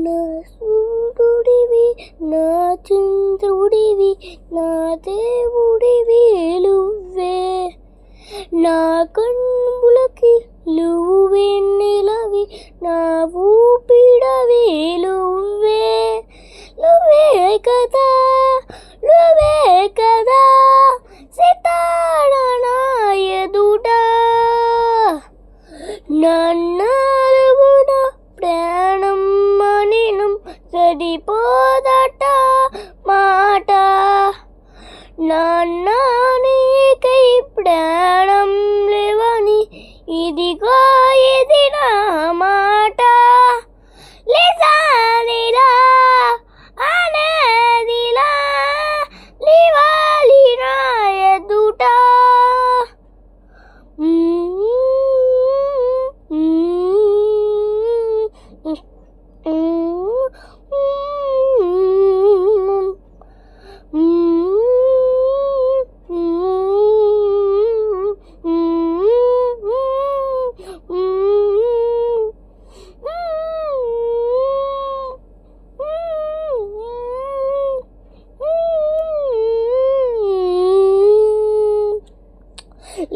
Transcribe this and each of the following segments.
నా సూర్యుడివి, నా చంద్రుడివి, నా దేవుడివి నువ్వే. నా కన్నులకి నువ్వే నెలవి, నా ఊపిడవి నువ్వే. నువ్వే కదా, నువ్వే కదా సితార నా ఎదుట. నన్నరుగున ప్రాణం మనినం సరిపోదట మాట. నాన్న నీకై ప్రాణం లేవని ఇదిగో ఇది నా మాట. లేసానిలా అనేదిలా నివాలి నా ఎదుట.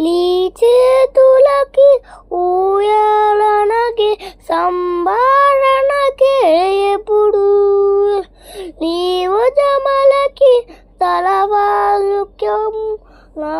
నీ చేతులకి ఊయాలనకి సంభారణకే ఎప్పుడు. నీ ఉజమలకి తలవాలుక్యం నా